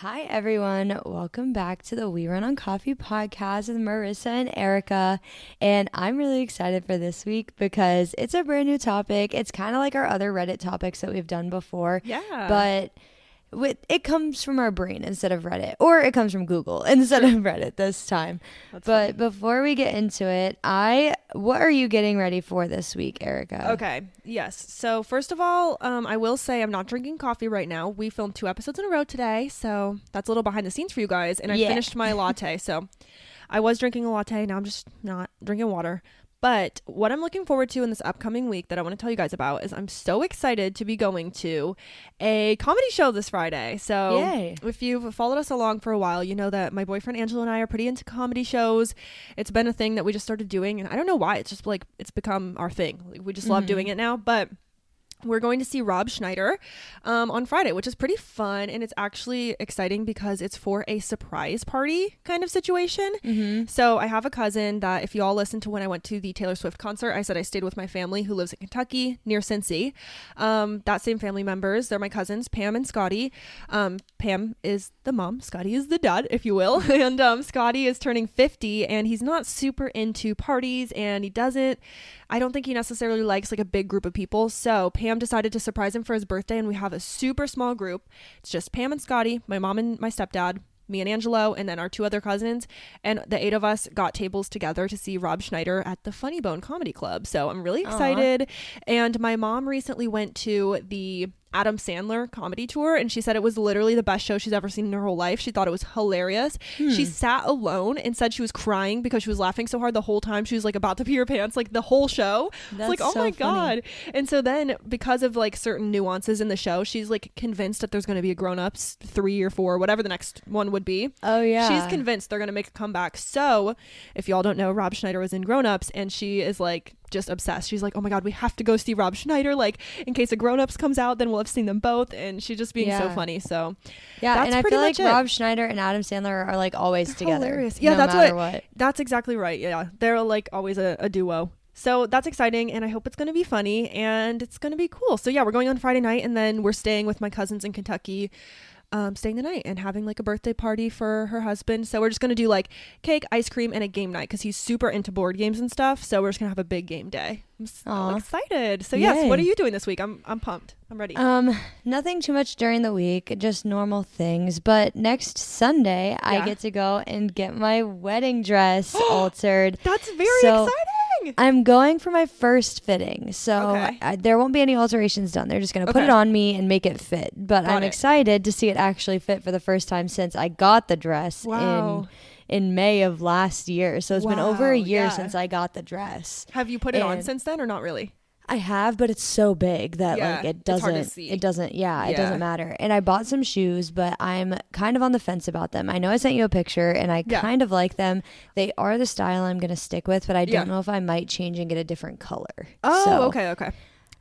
Hi, everyone. Welcome back to the We Run on Coffee podcast with Marissa and Arika. And I'm really excited for this week because it's a brand new topic. It's kind of like our other Reddit topics that we've done before. Yeah. But it comes from our brain instead of Reddit, or it comes from Google instead of Reddit this time. That's but funny. Before we get into it, what are you getting ready for this week, Arika? Okay. Yes. So first of all, I will say I'm not drinking coffee right now. We filmed 2 episodes in a row today, so that's a little behind the scenes for you guys. And I finished my latte. So I was drinking a latte. Now I'm just not drinking water. But what I'm looking forward to in this upcoming week that I want to tell you guys about is I'm so excited to be going to a comedy show this Friday. So Yay. If you've followed us along for a while, you know that my boyfriend Angela and I are pretty into comedy shows. It's been a thing that we just started doing, and I don't know why. It's just like it's become our thing. Like, we just love doing it now. But we're going to see Rob Schneider on Friday, which is pretty fun. And it's actually exciting because it's for a surprise party kind of situation. Mm-hmm. So I have a cousin that, if you all listened to when I went to the Taylor Swift concert, I said I stayed with my family who lives in Kentucky near Cincy. That same family members, they're my cousins, Pam and Scotty. Pam is the mom, Scotty is the dad, if you will. And Scotty is turning 50, and he's not super into parties, and I don't think he necessarily likes like a big group of people. So Pam decided to surprise him for his birthday, and we have a super small group. It's just Pam and Scotty, my mom and my stepdad, me and Angelo, and then our 2 other cousins. And the 8 of us got tables together to see Rob Schneider at the Funny Bone Comedy Club. So I'm really excited. Aww. And my mom recently went to the Adam Sandler comedy tour, and she said it was literally the best show she's ever seen in her whole life. She thought it was hilarious. She sat alone and said she was crying because she was laughing so hard the whole time. She was like about to pee her pants like the whole show. It's like, oh so my God. And so then, because of like certain nuances in the show, she's like convinced that there's going to be a Grown-Ups 3 or 4, whatever the next one would be. Oh yeah, she's convinced they're going to make a comeback. So if y'all don't know, Rob Schneider was in Grown-Ups, and she is like just obsessed. She's like, oh my God, we have to go see Rob Schneider, like in case a Grown-Ups comes out, then we'll have seen them both. And she's just being so funny. So yeah, that's and I feel like it. Rob Schneider and Adam Sandler are like always together. Hilarious. Yeah, no that's matter what. That's exactly right. Yeah, they're like always a duo. So that's exciting, and I hope it's going to be funny, and it's going to be cool. So yeah, we're going on Friday night, and then we're staying with my cousins in Kentucky, staying the night and having like a birthday party for her husband. So we're just going to do like cake, ice cream, and a game night because he's super into board games and stuff. So we're just going to have a big game day. I'm so excited. So yes, what are you doing this week? I'm pumped. I'm ready. Nothing too much during the week, just normal things. But next Sunday, I get to go and get my wedding dress altered. That's very exciting. I'm going for my first fitting, so there won't be any alterations done. They're just going to put it on me and make it fit. But I'm excited to see it actually fit for the first time since I got the dress in May of last year. So it's been over a year since I got the dress. Have you put it on since then or not really? I have, but it's so big that like it doesn't matter. And I bought some shoes, but I'm kind of on the fence about them. I know I sent you a picture and I kind of like them. They are the style I'm going to stick with, but I don't know if I might change and get a different color. Okay.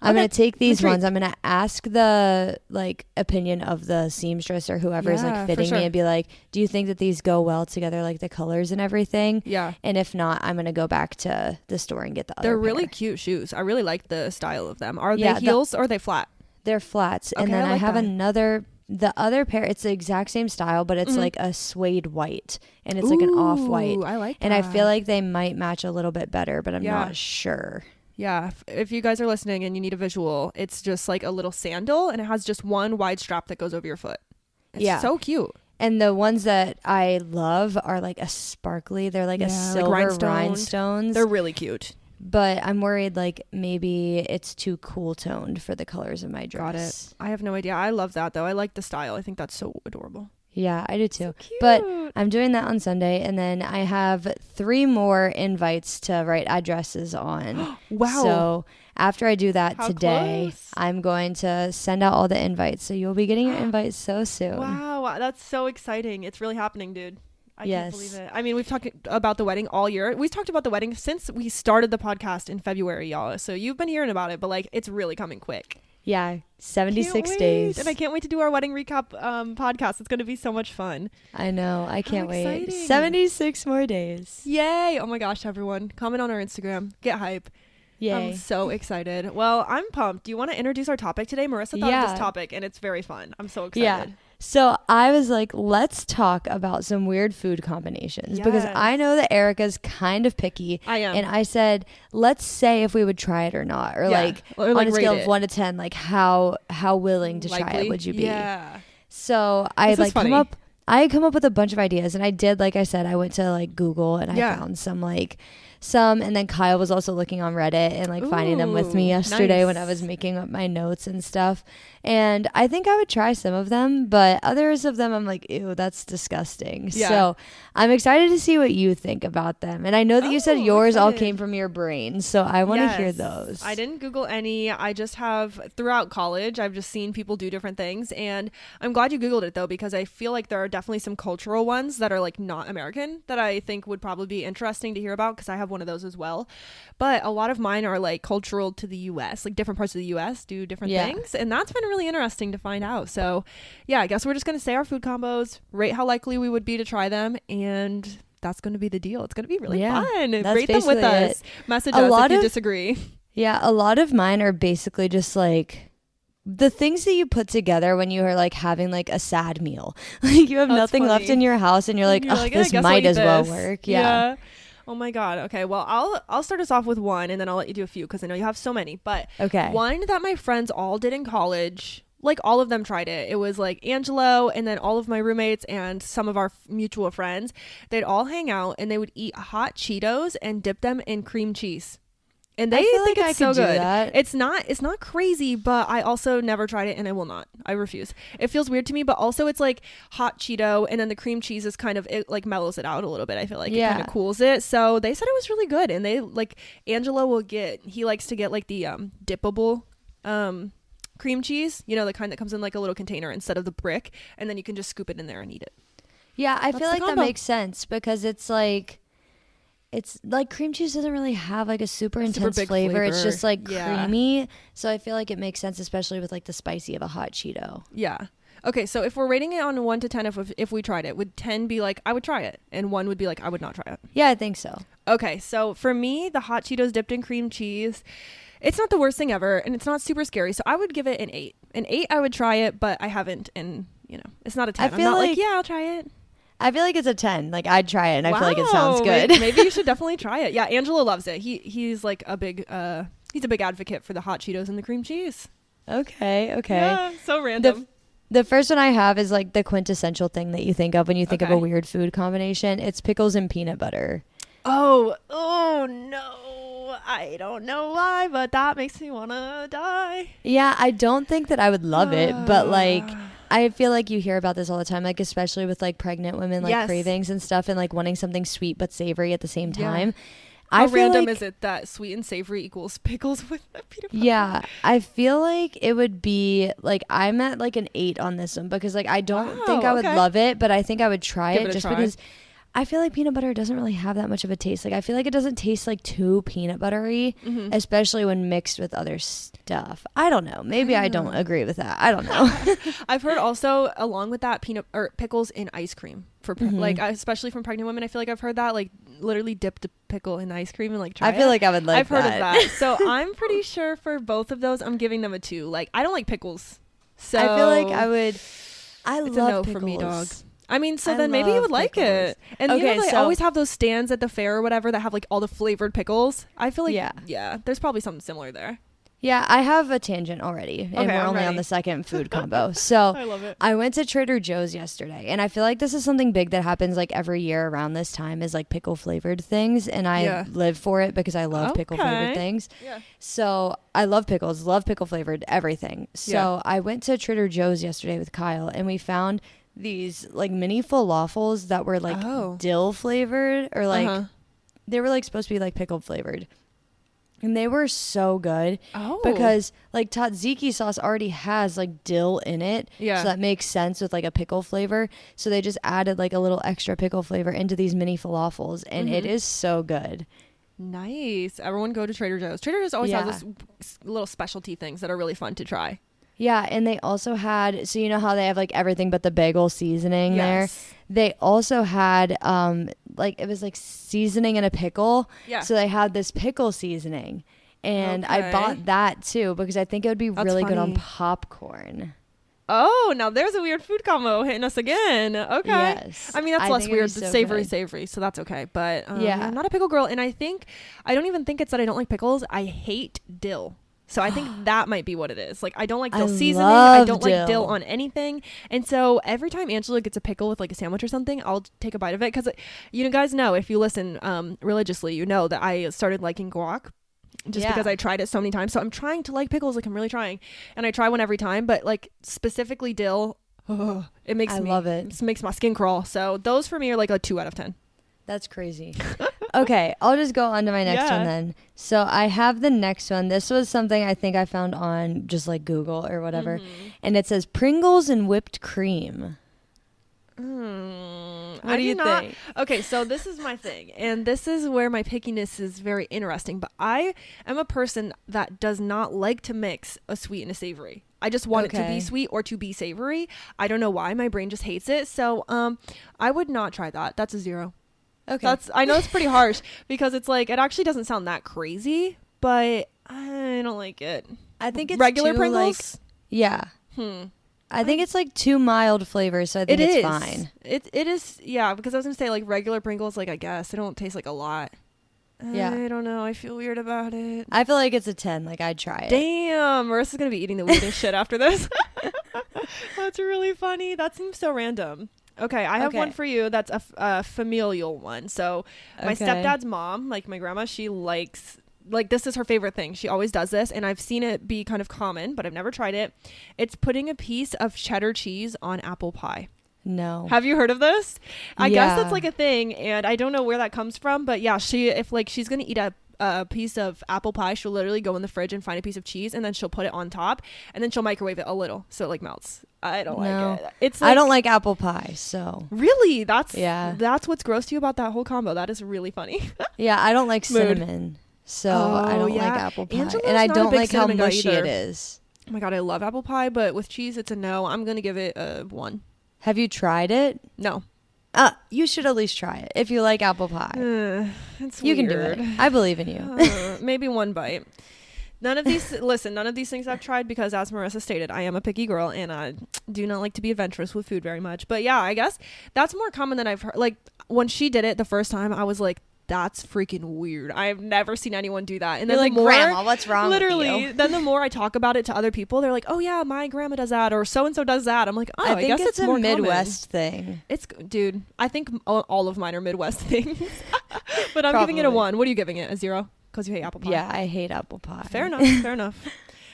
I'm going to take these ones. I'm going to ask the like opinion of the seamstress or whoever is like fitting me and be like, do you think that these go well together, like the colors and everything? Yeah. And if not, I'm going to go back to the store and get the other They're really pair. Cute shoes. I really like the style of them. Are they heels or are they flat? They're flats. And then I have the other pair, it's the exact same style, but it's like a suede white, and it's like an off-white. I like that. And I feel like they might match a little bit better, but I'm not sure. Yeah, if you guys are listening and you need a visual, it's just like a little sandal, and it has just one wide strap that goes over your foot. It's so cute. And the ones that I love are like a sparkly. They're like a silver like rhinestones. They're really cute. But I'm worried like maybe it's too cool toned for the colors of my dress. Got it. I have no idea. I love that though. I like the style. I think that's so adorable. Yeah, I do too. So cute. But I'm doing that on Sunday, and then I have 3 more invites to write addresses on. Wow. So after I do that today, close. I'm going to send out all the invites. So you'll be getting your invites so soon. Wow, that's so exciting. It's really happening, dude. I can't believe it. I mean, we've talked about the wedding all year. We've talked about the wedding since we started the podcast in February, y'all. So you've been hearing about it, but like it's really coming quick. Yeah, 76 days. And I can't wait to do our wedding recap podcast. It's going to be so much fun. I know. I can't wait. 76 more days. Yay. Oh my gosh, everyone. Comment on our Instagram. Get hype. Yay. I'm so excited. Well, I'm pumped. Do you want to introduce our topic today? Marissa thought of this topic, and it's very fun. I'm so excited. Yeah. So I was like, let's talk about some weird food combinations because I know that Arika's kind of picky. I am. And I said, let's say if we would try it or not, or like on a scale of 1 to 10, like how willing to try it would you be? Yeah. So I come up with a bunch of ideas, and I did, like I said, I went to like Google and I found some, and then Kyle was also looking on Reddit and like finding them with me yesterday when I was making up my notes and stuff. And I think I would try some of them, but others of them I'm like, ew, that's disgusting. Yeah. So I'm excited to see what you think about them. And I know that you said yours all came from your brain, so I want to hear those. I didn't Google any. I just have, throughout college, I've just seen people do different things. And I'm glad you Googled it though, because I feel like there are definitely some cultural ones that are like not American that I think would probably be interesting to hear about, because I have one of those as well. But a lot of mine are like cultural to the US, like different parts of the US do different things, and that's been really interesting to find out. So yeah, I guess we're just going to say our food combos, rate how likely we would be to try them, and that's going to be the deal. It's going to be really fun. Rate them with us. Message us if you disagree. Yeah, a lot of mine are basically just like the things that you put together when you are like having like a sad meal. Like you have nothing left in your house and you're like, oh, this might as well work. Yeah. Oh my God. Okay. Well, I'll start us off with one, and then I'll let you do a few because I know you have so many. But one that my friends all did in college, like all of them tried it. It was like Angelo, and then all of my roommates and some of our mutual friends, they'd all hang out and they would eat hot Cheetos and dip them in cream cheese. And they think it's so good. It's not crazy, but I also never tried it, and I will not. I refuse. It feels weird to me, but also it's like hot Cheeto, and then the cream cheese is kind of, it like mellows it out a little bit. I feel like it kind of cools it. So they said it was really good, and they like, Angelo he likes to get like the dippable cream cheese, you know, the kind that comes in like a little container instead of the brick, and then you can just scoop it in there and eat it. Yeah, I feel like that makes sense because it's like cream cheese doesn't really have like a super intense flavor. It's just like creamy. So I feel like it makes sense, especially with like the spicy of a hot Cheeto. Yeah. Okay, so if we're rating it on 1 to 10, if we tried it, would 10 be like, I would try it, and 1 would be like, I would not try it? Yeah, I think so. Okay, so for me, the hot Cheetos dipped in cream cheese, it's not the worst thing ever, and it's not super scary, so I would give it an 8. An 8, I would try it, but I haven't, and, you know, it's not a 10. I'm not like, yeah, I'll try it. I feel like it's a 10. Like, I'd try it, and I feel like it sounds good. Maybe you should definitely try it. Yeah, Angelo loves it. He's like a big advocate for the hot Cheetos and the cream cheese. Okay. Yeah, so random. The first one I have is like the quintessential thing that you think of when you think of a weird food combination. It's pickles and peanut butter. Oh no. I don't know why, but that makes me want to die. Yeah, I don't think that I would love it, but like I feel like you hear about this all the time, like especially with like pregnant women, like cravings and stuff, and like wanting something sweet but savory at the same time. How random is it that sweet and savory equals pickles with peanut butter? Yeah, I feel like it would be like, I'm at like an 8 on this one because like I don't think I would love it, but I think I would try it just because I feel like peanut butter doesn't really have that much of a taste. Like I feel like it doesn't taste like too peanut buttery, especially when mixed with other stuff. I don't know. Maybe I don't agree with that. I don't know. I've heard also along with that pickles in ice cream for like especially from pregnant women. I feel like I've heard that, like literally dip the pickle in ice cream and like try it. I feel like I would like I've heard of that. So I'm pretty sure for both of those I'm giving them a 2. Like I don't like pickles. So I feel like I love a no pickles. For me, dog. I mean, so then maybe you would like it. And you know, they always have those stands at the fair or whatever that have like all the flavored pickles. I feel like, yeah, there's probably something similar there. Yeah, I have a tangent already, and we're only on the second food combo. So I love it. I went to Trader Joe's yesterday, and I feel like this is something big that happens like every year around this time is like pickle flavored things, and I live for it because I love pickle flavored things. Yeah. So I love pickles, love pickle flavored everything. So I went to Trader Joe's yesterday with Kyle, and we found these like mini falafels that were like dill flavored, or like they were like supposed to be like pickled flavored. And they were so good because like tzatziki sauce already has like dill in it. Yeah. So that makes sense with like a pickle flavor. So they just added like a little extra pickle flavor into these mini falafels, and it is so good. Nice. Everyone go to Trader Joe's. Trader Joe's always has this little specialty things that are really fun to try. Yeah, and they also had, so you know how they have like everything but the bagel seasoning there? They also had like, it was like seasoning in a pickle. Yeah. So they had this pickle seasoning, and I bought that too because I think it would be really good on popcorn. Oh, now there's a weird food combo hitting us again. Okay. Yes. I mean, that's less weird. So savory, so that's okay. But I'm not a pickle girl. And I don't even think it's that I don't like pickles. I hate dill. So I think that might be what it is. Like, I don't like dill seasoning. I don't like dill on anything. And so every time Angela gets a pickle with like a sandwich or something, I'll take a bite of it. Because you guys know, if you listen religiously, you know that I started liking guac. Just because I tried it so many times. So I'm trying to like pickles. Like, I'm really trying. And I try one every time. But like specifically dill, it makes it makes my skin crawl. So those for me are like a 2 out of 10. That's crazy. Okay, I'll just go on to my next one then. So I have the next one. This was something I think I found on just like Google or whatever. And it says Pringles and whipped cream. What do you think? Okay, so this is my thing, and this is where my pickiness is very interesting, but I am a person that does not like to mix a sweet and a savory. I just want it to be sweet or to be savory. I don't know why. My brain just hates it. So I would not try that. That's a 0. Okay. I know it's pretty harsh because it's like, it actually doesn't sound that crazy, but I don't like it. I think it's regular too, Pringles. I think it's like too mild flavors, so I think it's fine. It is, because I was gonna say like regular Pringles, like I guess they don't taste like a lot. I don't know. I feel weird about it. I feel like it's a 10. Like, I'd try it. Damn, Marissa's gonna be eating the weirdest shit after this. That's really funny. That seems so random. Okay, I have one for you that's a familial one. So my stepdad's mom, like my grandma, she likes, like, this is her favorite thing. She always does this, and I've seen it be kind of common, but I've never tried it. It's putting a piece of cheddar cheese on apple pie. No. Have you heard of this? I guess that's like a thing, and I don't know where that comes from, but yeah, if like she's gonna eat a piece of apple pie, she'll literally go in the fridge and find a piece of cheese, and then she'll put it on top, and then she'll microwave it a little so it like melts. I don't like it. It's like, I don't like apple pie, so really that's what's gross to you about that whole combo. That is really funny. I don't like cinnamon, so I don't like apple pie. Angela's and I don't like how mushy it is. Oh my god, I love apple pie, but with cheese it's a no. I'm gonna give it a 1. Have you tried it? No. You should at least try it if you like apple pie. It's you weird. can do it. I believe in you. Maybe 1 bite. None of these things I've tried because, as Marissa stated, I am a picky girl and I do not like to be adventurous with food very much. But yeah, I guess that's more common than I've heard. Like, when she did it the first time, I was like, that's freaking weird. I've never seen anyone do that. And then like, Grandma, what's wrong with you? Then the more I talk about it to other people, they're like, oh yeah, my grandma does that, or so and so does that. I'm like, oh, I guess it's a more Midwest thing. Dude, I think all of mine are Midwest things. But I'm giving it a 1. What are you giving it? A 0? Because you hate apple pie. Yeah, I hate apple pie. Fair enough.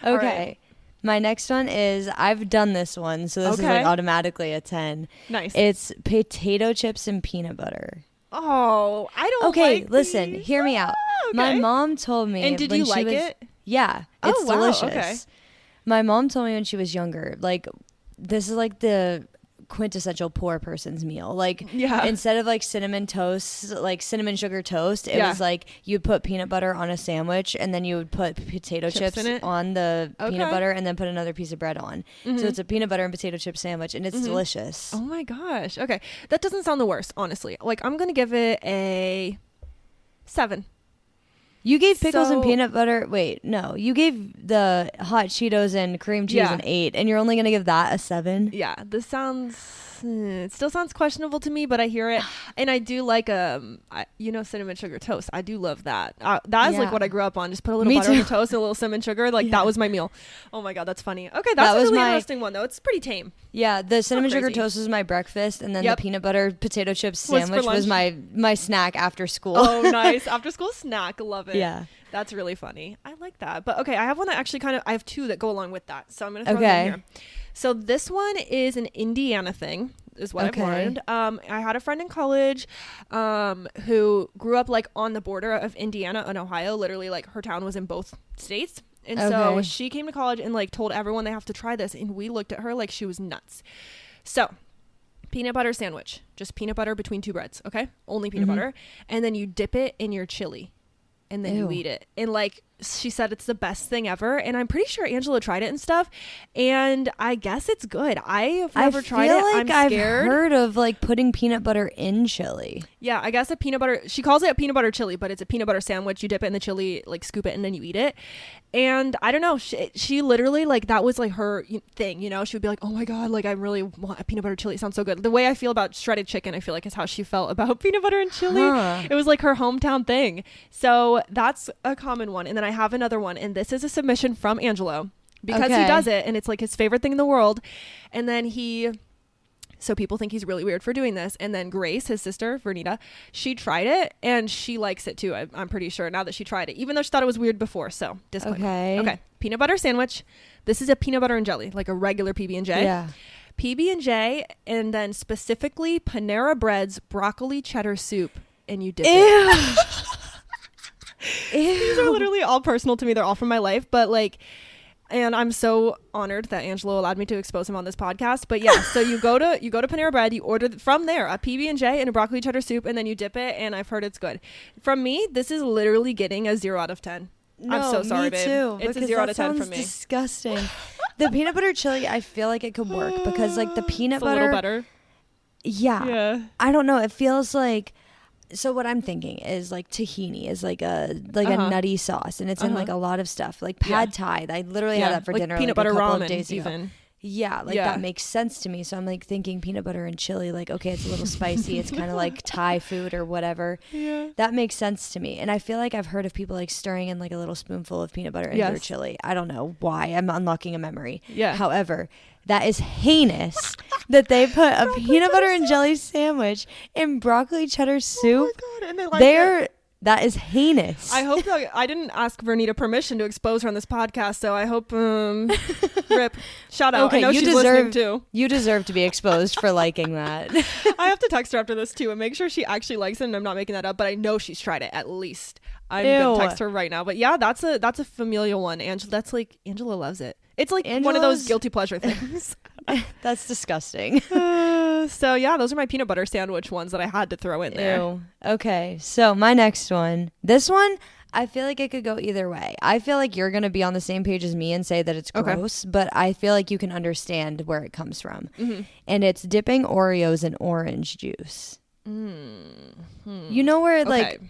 Okay. Right. My next one is, I've done this one, so this is like automatically a 10. Nice. It's potato chips and peanut butter. Oh, I don't like listen, these. Hear me out. My mom told me. And did you like it? Yeah, it's delicious. Okay. My mom told me when she was younger, like, this is like the quintessential poor person's meal. Like, instead of like cinnamon toast, like cinnamon sugar toast, it was like you'd put peanut butter on a sandwich and then you would put potato chips on the peanut butter and then put another piece of bread on. So it's a peanut butter and potato chip sandwich, and it's delicious. Oh my gosh. Okay. That doesn't sound the worst, honestly. Like, I'm going to give it a 7. You gave pickles and peanut butter. Wait, no. You gave the hot Cheetos and cream cheese an 8, and you're only going to give that a 7? Yeah, this sounds... it still sounds questionable to me, but I hear it. And I do like, cinnamon sugar toast. I do love that. That is like what I grew up on. Just put a little butter on the toast and a little cinnamon sugar. Like, that was my meal. Oh my God, that's funny. Okay, that's a really interesting one, though. It's pretty tame. Yeah, the cinnamon sugar toast was my breakfast, and then the peanut butter potato chip sandwich was my snack after school. Oh, nice. After school snack. Love it. Yeah. That's really funny. I like that. But okay, I have one that actually I have 2 that go along with that. So I'm going to throw them in here. So this one is an Indiana thing, is what I've learned. I had a friend in college who grew up like on the border of Indiana and Ohio. Literally, like, her town was in both states. And so she came to college and like told everyone they have to try this. And we looked at her like she was nuts. So peanut butter sandwich, just peanut butter between 2 breads. Okay. Only peanut butter. And then you dip it in your chili and then you eat it. And like, she said it's the best thing ever, and I'm pretty sure Angela tried it and stuff, and I guess it's good. I've never tried it. Like I'm scared. I've heard of like putting peanut butter in chili. Yeah, I guess a peanut butter, she calls it a peanut butter chili, but it's a peanut butter sandwich. You dip it in the chili, like scoop it, and then you eat it. And I don't know, she literally, like, that was like her thing, you know? She would be like, oh my God, like I really want a peanut butter chili. It sounds so good. The way I feel about shredded chicken, I feel like is how she felt about peanut butter and chili. It was like her hometown thing. So that's a common one. And then I have another one, and this is a submission from Angelo because he does it, and it's like his favorite thing in the world. And then so people think he's really weird for doing this. And then Grace, his sister, Vernita, she tried it and she likes it too. I'm pretty sure now that she tried it, even though she thought it was weird before. So disclaimer. Okay. Peanut butter sandwich. This is a peanut butter and jelly, like a regular PB&J. Yeah. PB&J, and then specifically Panera Bread's broccoli cheddar soup, and you dip it. These are literally all personal to me. They're all from my life, but like, and I'm so honored that Angelo allowed me to expose him on this podcast. But yeah, so you go to Panera Bread, you order from there a PB&J and a broccoli cheddar soup, and then you dip it, and I've heard it's good. From me, this is literally getting a 0 out of 10. No, I'm so sorry, babe. Too, it's a 0 out of 10 from me. Disgusting. The peanut butter chili, I feel like it could work because like the peanut butter. A little better. Yeah. I don't know. It feels like. So what I'm thinking is like tahini is like a nutty sauce, and it's in like a lot of stuff, like pad thai. I literally had that for like dinner peanut like butter a couple ramen of days ago. even. Yeah, like that makes sense to me. So I'm like thinking peanut butter and chili, like, okay, it's a little spicy. It's kind of like Thai food or whatever. Yeah. That makes sense to me. And I feel like I've heard of people like stirring in like a little spoonful of peanut butter into their chili. I don't know why. I'm unlocking a memory. Yeah. However, that is heinous that they put a peanut butter and jelly sandwich in broccoli cheddar soup. Oh my God. And they like that is heinous. I hope that I didn't ask Vernita permission to expose her on this podcast, so I hope rip. Shout out. Okay, I know she's listening too. You deserve to be exposed for liking that. I have to text her after this too and make sure she actually likes it, and I'm not making that up, but I know she's tried it at least. I'm gonna text her right now. But yeah, that's a familial one. Angela loves it. It's like one of those guilty pleasure things. That's disgusting. So yeah, those are my peanut butter sandwich ones that I had to throw in there. Ew. Okay, so my next one. This one, I feel like it could go either way. I feel like you're going to be on the same page as me and say that it's gross, but I feel like you can understand where it comes from. Mm-hmm. And it's dipping Oreos in orange juice. Mm-hmm. You know where like...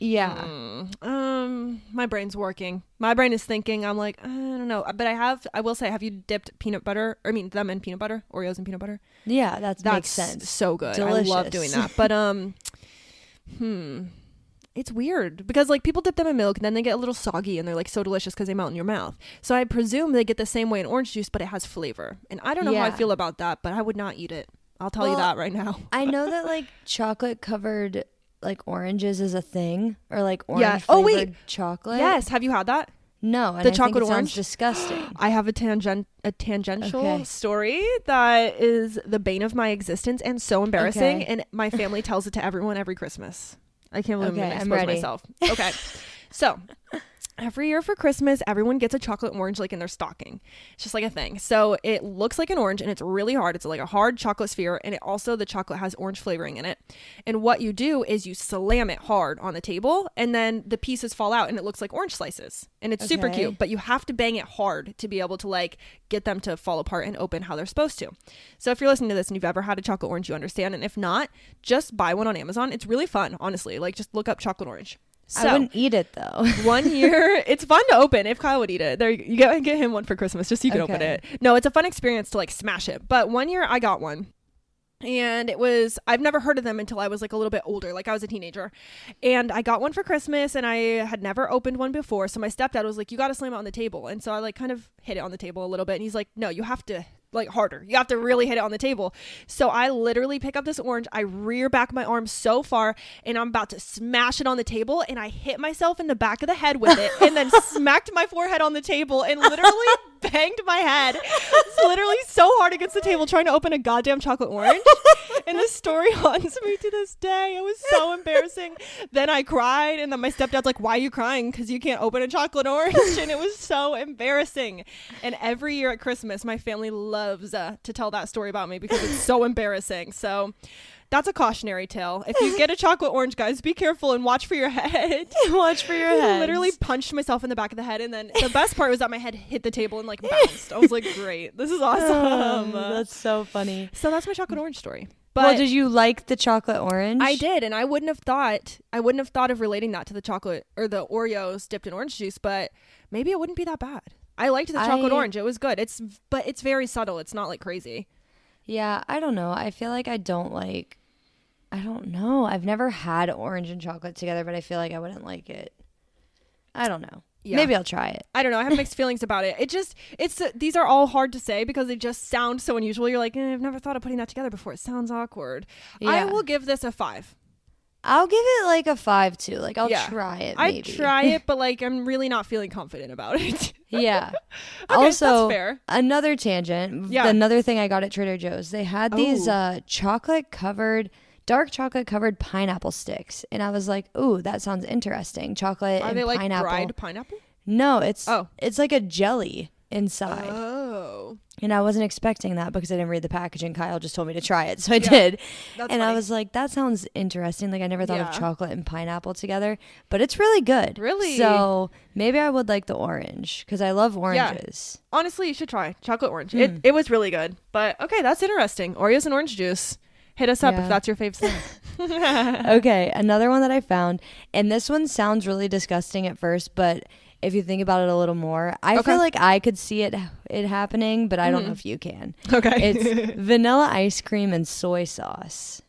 Yeah. My brain's working. My brain is thinking. I'm like, I don't know. But I will say, have you dipped them in peanut butter? Oreos in peanut butter? Yeah, that makes sense. So good. Delicious. I love doing that. But, it's weird because like people dip them in milk and then they get a little soggy and they're like so delicious because they melt in your mouth. So I presume they get the same way in orange juice, but it has flavor. And I don't know how I feel about that, but I would not eat it. I'll tell you that right now. I know that like chocolate covered like oranges is a thing, or like orange flavored chocolate. Yes, have you had that? No, and the chocolate orange sounds disgusting. I have a tangential story that is the bane of my existence and so embarrassing, and my family tells it to everyone every Christmas. I can't believe I'm exposing myself. Okay, so every year for Christmas, everyone gets a chocolate orange like in their stocking. It's just like a thing. So it looks like an orange and it's really hard. It's like a hard chocolate sphere, and the chocolate has orange flavoring in it. And what you do is you slam it hard on the table, and then the pieces fall out and it looks like orange slices. And it's super cute, but you have to bang it hard to be able to like get them to fall apart and open how they're supposed to. So if you're listening to this and you've ever had a chocolate orange, you understand. And if not, just buy one on Amazon. It's really fun, honestly. Like just look up chocolate orange. So, I wouldn't eat it though. One year, it's fun to open. If Kyle would eat it, there you get him one for Christmas, just so you can open it. No, it's a fun experience to like smash it. But one year I got one, and I've never heard of them until I was like a little bit older, like I was a teenager, and I got one for Christmas, and I had never opened one before. So my stepdad was like, "You got to slam it on the table," and so I like kind of hit it on the table a little bit, and he's like, "No, you have to." Like harder. You have to really hit it on the table. So I literally pick up this orange. I rear back my arm so far, and I'm about to smash it on the table, and I hit myself in the back of the head with it, and then smacked my forehead on the table and literally banged my head. It's literally so hard against the table trying to open a goddamn chocolate orange. And this story haunts me to this day. It was so embarrassing. Then I cried, and then my stepdad's like, "Why are you crying? Because you can't open a chocolate orange." And it was so embarrassing. And every year at Christmas, my family loves to tell that story about me because it's so embarrassing. So That's a cautionary tale. If you get a chocolate orange, guys, be careful and watch for your head. Watch for your head. I literally punched myself in the back of the head, and then the best part was that my head hit the table and like bounced. I was like, great, this is awesome. That's so funny. So that's my chocolate orange story. But well, did you like the chocolate orange? I did, and I wouldn't have thought of relating that to the chocolate or the Oreos dipped in orange juice, but maybe it wouldn't be that bad. I liked the chocolate orange. It was good. But it's very subtle. It's not like crazy. Yeah, I don't know. I feel like I don't know. I've never had orange and chocolate together, but I feel like I wouldn't like it. I don't know. Yeah. Maybe I'll try it. I don't know. I have mixed feelings about it. These are all hard to say because they just sound so unusual. You're like, I've never thought of putting that together before. It sounds awkward. Yeah. I will give this a 5. I'll give it like a 5 too. Like I'll try it. Maybe. I'd try it, but like I'm really not feeling confident about it. Yeah. Okay, also, that's fair. Another tangent. Yeah. Another thing I got at Trader Joe's. They had these dark chocolate covered pineapple sticks, and I was like, "Ooh, that sounds interesting." Chocolate and pineapple. Are they like dried pineapple? No, it's like a jelly inside. Oh. And I wasn't expecting that because I didn't read the packaging. Kyle just told me to try it, so I did. That's funny. I was like, that sounds interesting. Like I never thought of chocolate and pineapple together, but it's really good. Really? So maybe I would like the orange because I love oranges. Yeah. Honestly, you should try chocolate orange. It was really good. But okay, that's interesting. Oreos and orange juice. Hit us up if that's your fave snack. Okay, another one that I found, and this one sounds really disgusting at first, but if you think about it a little more, I feel like I could see it happening, but I don't know if you can. Okay. It's vanilla ice cream and soy sauce.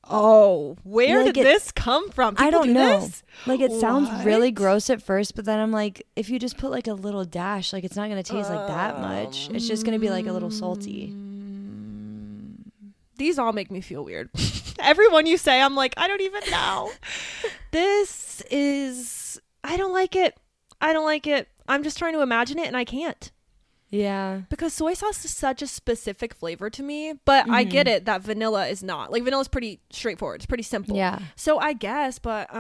Oh, where did this come from? People I don't know. This? Like it sounds really gross at first, but then I'm like, if you just put like a little dash, like it's not going to taste like that much. It's just going to be like a little salty. These all make me feel weird. Everyone you say, I'm like, I don't even know. I don't like it. I'm just trying to imagine it and I can't. Yeah. Because soy sauce is such a specific flavor to me, but I get it that vanilla is not. Like vanilla is pretty straightforward. It's pretty simple. Yeah. So I guess, but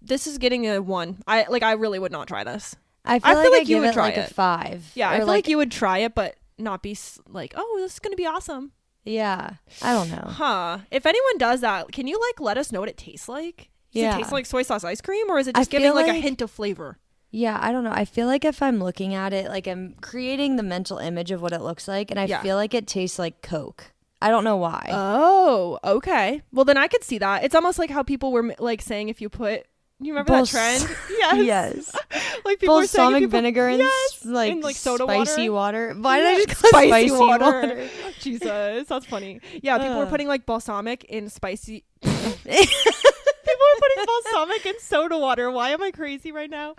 this is getting a 1. I really would not try this. I feel like you would try it. A 5. Yeah, I feel like you would try it, but not be like, oh, this is going to be awesome. Yeah. I don't know. Huh. If anyone does that, can you like let us know what it tastes like? Does it taste like soy sauce ice cream, or is it just giving like a hint of flavor? Yeah, I don't know. I feel like if I'm looking at it, like I'm creating the mental image of what it looks like, and I feel like it tastes like Coke. I don't know why. Oh, okay. Well, then I could see that. It's almost like how people were like saying if you put, you remember that trend? Yes. Like people were saying balsamic vinegar and like soda spicy water. Why did I just call it spicy water? Jesus, that's funny. Yeah, people were putting like balsamic in spicy. People are putting balsamic in soda water. Why am I crazy right now?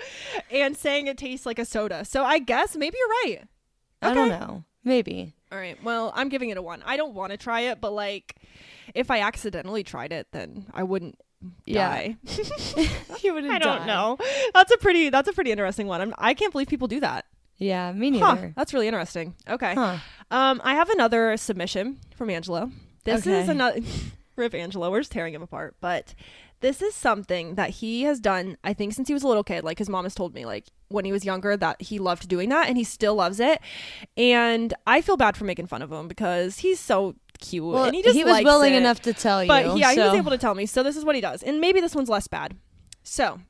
And saying it tastes like a soda. So I guess maybe you're right. Okay. I don't know. Maybe. All right. Well, I'm giving it a 1. I don't want to try it, but like if I accidentally tried it, then I wouldn't die. You wouldn't die. I don't know. That's a pretty interesting one. I can't believe people do that. Yeah, me neither. That's really interesting. Okay. I have another submission from Angelo. This is another Rip Angelo. We're just tearing him apart, but this is something that he has done, I think, since he was a little kid. Like his mom has told me, like when he was younger, that he loved doing that, and he still loves it. And I feel bad for making fun of him because he's so cute, and he was willing enough to tell you. But he was able to tell me. So this is what he does, and maybe this one's less bad. So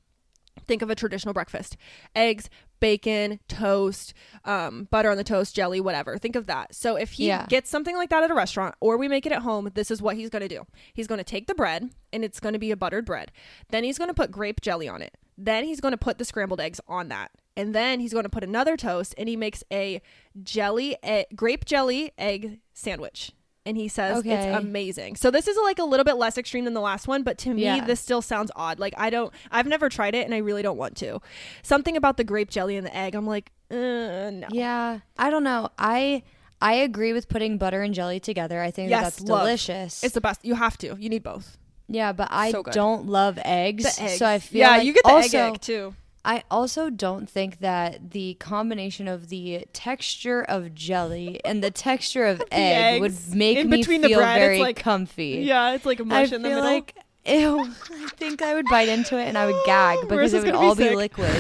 think of a traditional breakfast: eggs, bacon, toast, butter on the toast, jelly, whatever. Think of that. So if he gets something like that at a restaurant, or we make it at home, this is what he's going to do. He's going to take the bread, and it's going to be a buttered bread. Then he's going to put grape jelly on it. Then he's going to put the scrambled eggs on that. And then he's going to put another toast, and he makes a grape jelly egg sandwich. And he says it's amazing. So this is like a little bit less extreme than the last one, but to me, this still sounds odd. Like I've never tried it, and I really don't want to. Something about the grape jelly and the egg, I'm like, no. Yeah, I don't know. I agree with putting butter and jelly together. I think that's delicious. It's the best. You have to. You need both. Yeah, but I don't love eggs. So I feel like you get the egg too. I also don't think that the combination of the texture of jelly and the texture of egg would make me feel very comfy. Yeah, it's like a mush in the middle. Like, ew, I think I would bite into it and I would gag because it would all be liquid.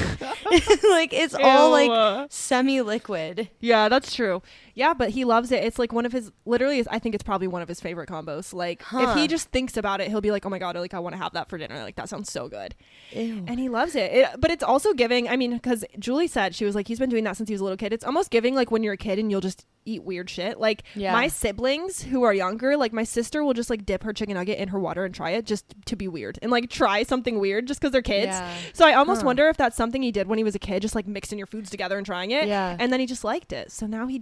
Like it's all like semi-liquid. Yeah, that's true. Yeah, but he loves it. It's like one of his, literally, I think it's probably one of his favorite combos. Like, if he just thinks about it, he'll be like, oh my God, like, I want to have that for dinner. Like, that sounds so good. Ew. And he loves it. But it's also giving, I mean, because Julie said, she was like, he's been doing that since he was a little kid. It's almost giving like when you're a kid and you'll just eat weird shit. Like, my siblings who are younger, like, my sister will just like dip her chicken nugget in her water and try it just to be weird and like try something weird just because they're kids. Yeah. So I almost wonder if that's something he did when he was a kid, just like mixing your foods together and trying it. Yeah. And then he just liked it. So now he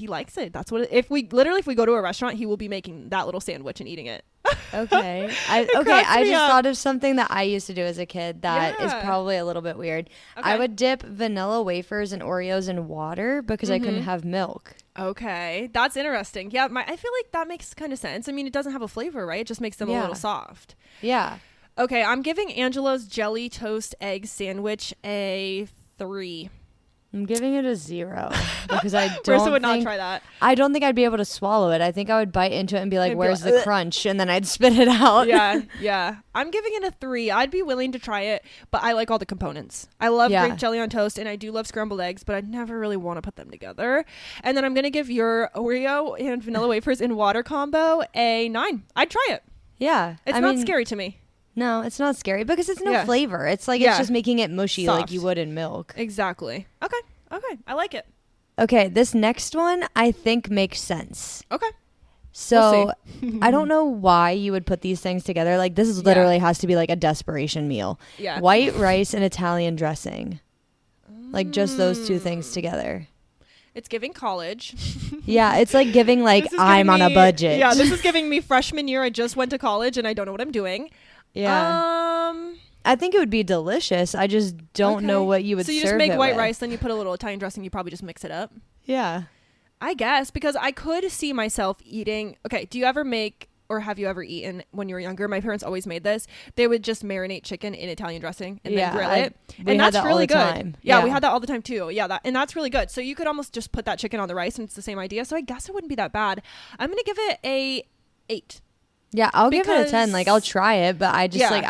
likes it. That's what if we go to a restaurant, he will be making that little sandwich and eating it. Okay. I just thought of something that I used to do as a kid that is probably a little bit weird. Okay. I would dip vanilla wafers and Oreos in water because I couldn't have milk. Okay, that's interesting. Yeah, I feel like that makes kind of sense. I mean, it doesn't have a flavor, right? It just makes them a little soft. Yeah. Okay, I'm giving Angelo's jelly toast egg sandwich a 3. I'm giving it a 0 because I don't Marissa would not try that. I don't think I'd be able to swallow it. I think I would bite into it and be like, where's the crunch? And then I'd spit it out. Yeah. I'm giving it a 3. I'd be willing to try it, but I like all the components. I love grape jelly on toast, and I do love scrambled eggs, but I never really want to put them together. And then I'm going to give your Oreo and vanilla wafers in water combo a 9. I'd try it. Yeah. It's not scary to me. No, it's not scary because it's no flavor. It's like it's just making it mushy soft. Like you would in milk. Exactly. Okay. I like it. Okay, this next one I think makes sense. Okay. So I don't know why you would put these things together. Like this is literally has to be like a desperation meal. Yeah. White rice and Italian dressing. Like just those two things together. It's giving college. Yeah, it's like giving like I'm on a budget. Yeah, this is giving me freshman year. I just went to college and I don't know what I'm doing. Yeah. I think it would be delicious. I just don't know what you would serve. So you just make white rice, then you put a little Italian dressing. You probably just mix it up. Yeah. I guess because I could see myself eating. Okay, do you ever make or have you ever eaten when you were younger? My parents always made this. They would just marinate chicken in Italian dressing and then grill it. And that's really good. Yeah, we had that all the time too. Yeah, and that's really good. So you could almost just put that chicken on the rice and it's the same idea. So I guess it wouldn't be that bad. I'm going to give it a 8. Yeah, I'll give it a 10. Like I'll try it, but I just like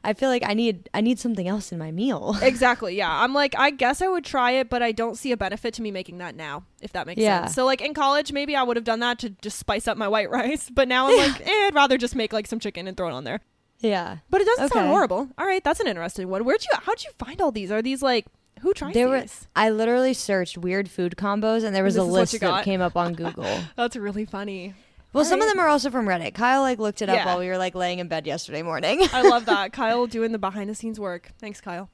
I feel like I need something else in my meal. Exactly. Yeah. I'm like, I guess I would try it, but I don't see a benefit to me making that now, if that makes sense. So like in college, maybe I would have done that to just spice up my white rice, but now I'm like, I'd rather just make like some chicken and throw it on there. Yeah. But it doesn't sound horrible. All right, that's an interesting one. How'd you find all these? Are these like who tries these? I literally searched weird food combos and there was a list that came up on Google. That's really funny. Well, some of them are also from Reddit. Kyle like looked it up while we were like laying in bed yesterday morning. I love that. Kyle doing the behind the scenes work. Thanks, Kyle.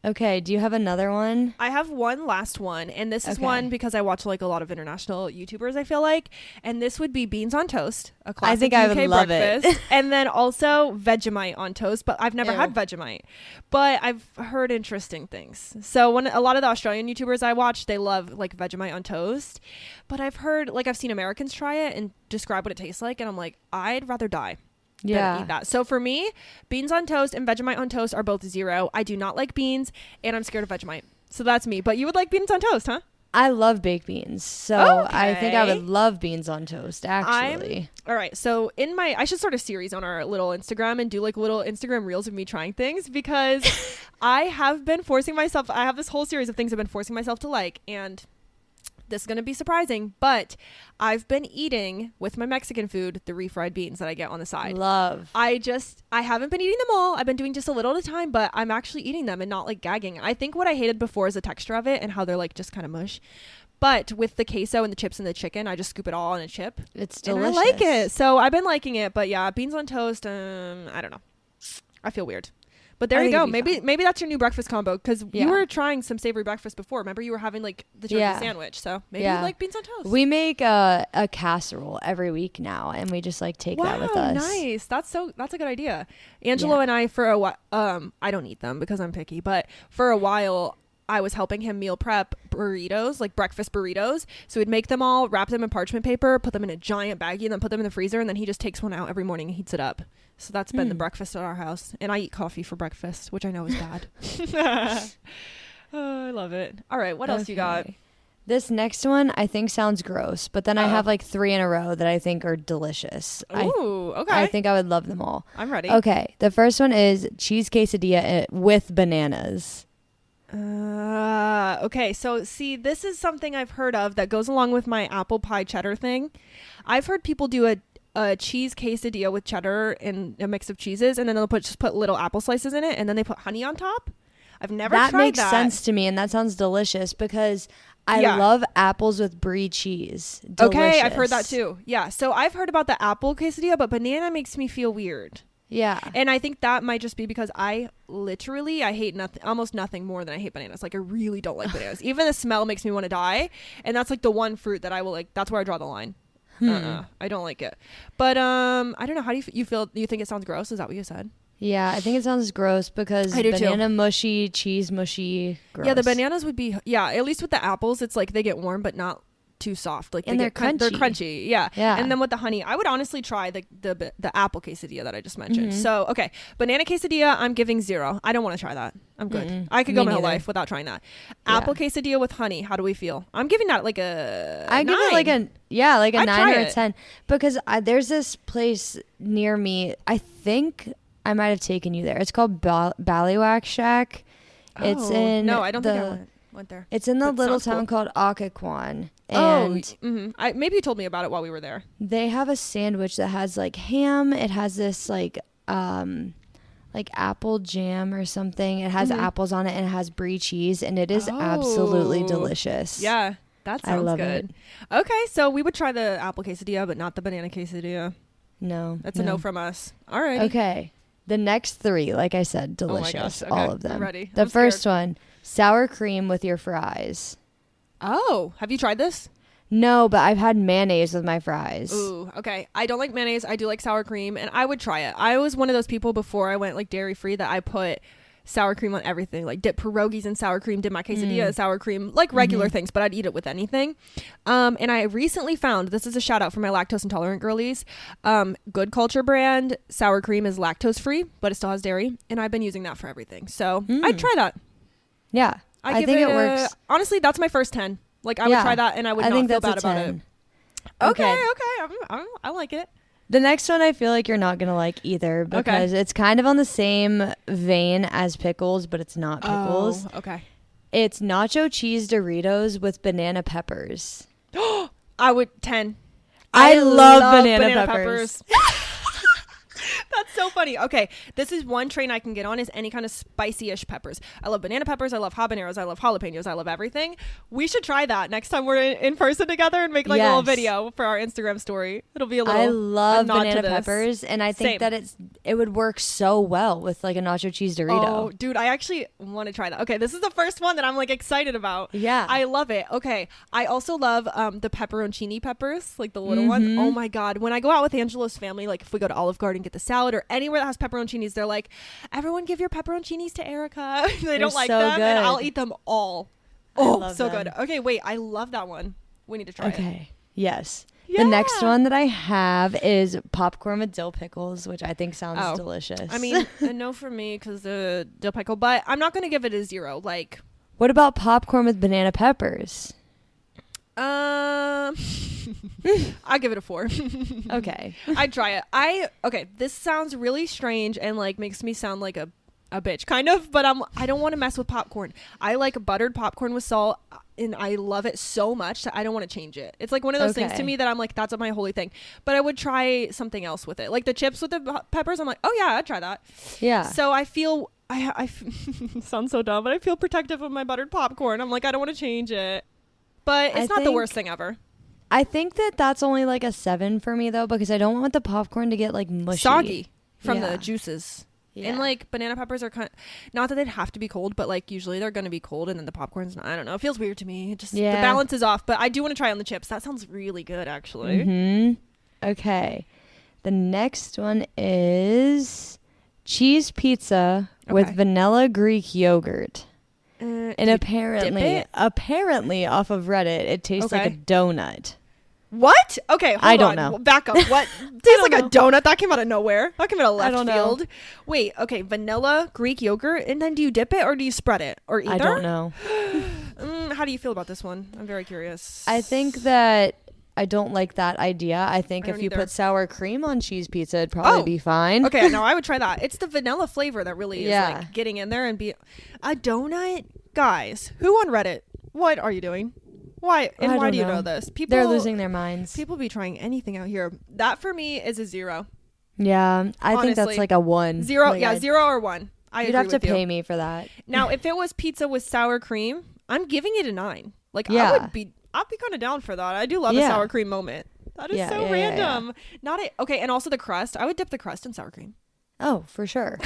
Okay, do you have another one? I have one last one, and this is one because I watch like a lot of international YouTubers, I feel like, and this would be beans on toast, a classic I think UK I would love breakfast, it. and then also Vegemite on toast, but I've never had Vegemite, but I've heard interesting things. So a lot of the Australian YouTubers I watch, they love like Vegemite on toast, but I've seen Americans try it and describe what it tastes like, and I'm like, I'd rather die. Eat that. So for me, beans on toast and Vegemite on toast are both 0. I do not like beans and I'm scared of Vegemite. So that's me. But you would like beans on toast, huh? I love baked beans. So I think I would love beans on toast, actually. All right. So I should start a series on our little Instagram and do like little Instagram reels of me trying things because I have been forcing myself. I have this whole series of things I've been forcing myself to like, and this is going to be surprising, but I've been eating with my Mexican food the refried beans that I get on the side. Love. I haven't been eating them all. I've been doing just a little at a time, but I'm actually eating them and not like gagging. I think what I hated before is the texture of it and how they're like just kind of mush. But with the queso and the chips and the chicken, I just scoop it all on a chip. It's delicious. And I like it. So I've been liking it. But yeah, beans on toast, I don't know. I feel weird. But there you go. Maybe that's your new breakfast combo because you were trying some savory breakfast before. Remember you were having like the turkey sandwich. So maybe you like beans on toast. We make a casserole every week now and we just like take that with us. Nice. That's a good idea. Angelo and I for a while, I don't eat them because I'm picky, but for a while I was helping him meal prep burritos, like breakfast burritos. So we'd make them all, wrap them in parchment paper, put them in a giant baggie, and then put them in the freezer. And then he just takes one out every morning and heats it up. So that's been the breakfast at our house. And I eat coffee for breakfast, which I know is bad. Oh, I love it. All right. What else you got? This next one I think sounds gross, but then I have like 3 in a row that I think are delicious. Ooh, okay. I think I would love them all. I'm ready. Okay. The first one is cheese quesadilla with bananas. Okay, so see, this is something I've heard of that goes along with my apple pie cheddar thing. I've heard people do a cheese quesadilla with cheddar and a mix of cheeses, and then they'll just put little apple slices in it, and then they put honey on top. I've never tried that. That makes sense to me, and that sounds delicious because I love apples with brie cheese. Delicious. Okay, I've heard that too. Yeah, so I've heard about the apple quesadilla, but banana makes me feel weird. Yeah. And I think that might just be because I hate almost nothing more than I hate bananas. Like, I really don't like bananas. Even the smell makes me want to die. And that's like the one fruit that I will like. That's where I draw the line. I don't like it. But I don't know. How do you feel? Do you think it sounds gross? Is that what you said? Yeah, I think it sounds gross because banana mushy, cheese mushy, gross. Yeah, the bananas would be, at least with the apples, it's like they get warm but not too soft. Like and they're crunchy. They're crunchy. Yeah. And then with the honey, I would honestly try the apple quesadilla that I just mentioned. So, okay, banana quesadilla, I'm giving 0. I don't want to try that. I'm good. I could go my whole life without trying that. Apple quesadilla with honey, how do we feel? I'm giving that like a 9. Give it like a 9 or a 10 because there's this place near me. I think I might have taken you there. It's called Ballywhack Shack. It's in no, I don't think I went there. It's in the little town called Occoquan. And maybe you told me about it while we were there. They have a sandwich that has like ham. It has this like apple jam or something. It has apples on it and it has brie cheese and it is absolutely delicious. Yeah, that sounds good. Okay, so we would try the apple quesadilla, but not the banana quesadilla. No, that's a no from us. All right. Okay, the next 3, like I said, delicious. Oh my gosh. Okay. All of them. I'm ready. The first one, sour cream with your fries. Oh, have you tried this? No, but I've had mayonnaise with my fries. Ooh, okay. I don't like mayonnaise. I do like sour cream, and I would try it. I was one of those people before I went like dairy free that I put sour cream on everything. Like dip pierogies in sour cream, did my quesadilla in sour cream, like regular things, but I'd eat it with anything. And I recently found, this is a shout out for my lactose intolerant girlies, Good Culture brand sour cream is lactose free, but it still has dairy, and I've been using that for everything. So I'd try that. Yeah. I think it works. Honestly, that's my first 10. Like, I would try that, and I would not feel bad about it. Okay. I like it. The next one I feel like you're not going to like either because it's kind of on the same vein as pickles, but it's not pickles. Oh, okay. It's nacho cheese Doritos with banana peppers. I would 10. I love banana peppers. That's so funny. Okay, this is one train I can get on is any kind of spicy-ish peppers. I love banana peppers. I love habaneros. I love jalapenos. I love everything. We should try that next time we're in person together and make like a little video for our Instagram story. It'll be a little. I love banana peppers, and I think that it would work so well with like a nacho cheese Dorito. Oh, dude, I actually want to try that. Okay, this is the first one that I'm like excited about. Yeah, I love it. Okay, I also love the pepperoncini peppers, like the little one. Oh my god, when I go out with Angelo's family, like if we go to Olive Garden, get the salad or anywhere that has pepperoncinis, they're like, everyone give your pepperoncinis to Arika. They don't like them, and I'll eat them all. Oh, so good. Okay, wait, I love that one. We need to try it. Okay, yes. Yeah. The next one that I have is popcorn with dill pickles, which I think sounds delicious. I mean, a no for me because the dill pickle, but I'm not going to give it a 0. Like, what about popcorn with banana peppers? I'll give it a 4. Okay. I'd try it. Okay, this sounds really strange and like makes me sound like a bitch kind of, but I don't want to mess with popcorn. I like buttered popcorn with salt and I love it so much that I don't want to change it. It's like one of those things to me that I'm like, that's my holy thing. But I would try something else with it. Like the chips with the peppers, I'm like, oh yeah, I'd try that. Yeah. So I feel I sounds so dumb, but I feel protective of my buttered popcorn. I'm like, I don't want to change it. But it's not the worst thing ever. I think that's only like a 7 for me though, because I don't want the popcorn to get like mushy. Soggy from the juices. Yeah. And like banana peppers are not that they'd have to be cold, but like usually they're going to be cold and then the popcorn's not. I don't know. It feels weird to me. The balance is off, but I do want to try on the chips. That sounds really good actually. Okay. The next one is cheese pizza with vanilla Greek yogurt. And apparently off of Reddit, it tastes like a donut. What? Okay, hold on. I don't know. Back up. What? Tastes like a donut? That came out of nowhere. That came out of left field. Wait, okay, vanilla Greek yogurt, and then do you dip it or do you spread it? Or either? I don't know. How do you feel about this one? I'm very curious. I think that I don't like that idea. I think if you put sour cream on cheese pizza, it'd probably be fine. Okay, no, I would try that. It's the vanilla flavor that really is like getting in there and be a donut. guys, who on Reddit? What are you doing? Why? And why do you know this? People, they're losing their minds. People be trying anything out here. That for me is a 0. Yeah, I think that's like a 1. 0, like 0 or 1. You'd have to pay me for that. Now, if it was pizza with sour cream, I'm giving it a 9. Like, I'd be kind of down for that. I do love a sour cream moment. That is so random. Okay, and also the crust. I would dip the crust in sour cream. Oh, for sure.